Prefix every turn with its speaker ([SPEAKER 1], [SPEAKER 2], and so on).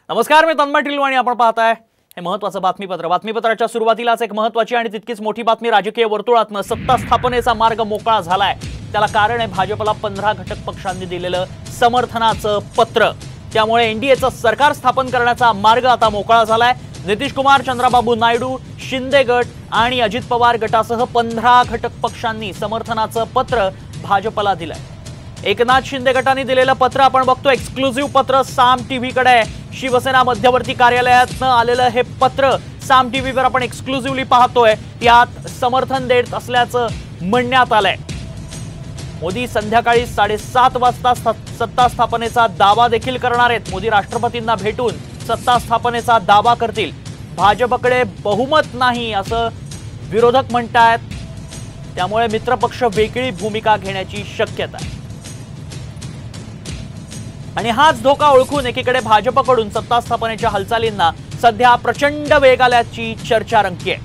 [SPEAKER 1] नमस्कार, मी तन्मय टिलवाणी. आपण पाहताय हे महत्त्वाचं बातमीपत्र. बातमीपत्राच्या सुरुवातीलाच एक महत्त्वाची आणि तितकीच मोठी बातमी. राजकीय वर्तुळातनं सत्ता स्थापनेचा मार्ग मोकळा झालाय. त्याला कारण आहे भाजपला 15 घटक पक्षांनी दिलेलं समर्थनाचं पत्र. त्यामुळे एनडीएचं सरकार स्थापन करण्याचा मार्ग आता मोकळा झालाय. नितीश कुमार, चंद्रबाबू नायडू, शिंदे गट आणि अजित पवार गटासह 15 घटक पक्षांनी समर्थनाचं पत्र भाजपला दिलंय. एकनाथ शिंदे गटाने दिलेलं पत्र आपण बघतो. एक्सक्लुझिव्ह पत्र साम टीव्हीकडे. शिवसेना मध्यवर्ती कार्यालयातनं आलेलं हे पत्र साम टीव्हीवर आपण एक्सक्लुझिव्हली पाहतोय. यात समर्थन देत असल्याचं म्हणण्यात आलंय. मोदी संध्याकाळी 7:30 वाजता सत्ता स्थापनेचा दावा देखील करणार आहेत. मोदी राष्ट्रपतींना भेटून सत्ता स्थापनेचा दावा करतील. भाजपकडे बहुमत नाही असं विरोधक म्हणतायत. त्यामुळे मित्रपक्ष वेगळी भूमिका घेण्याची शक्यता आहे. आणि हाच धोका ओळखून एकीकडे भाजपकडून सत्ता स्थापनेच्या हालचालींना सध्या प्रचंड वेग आल्याची चर्चा रंगतेय.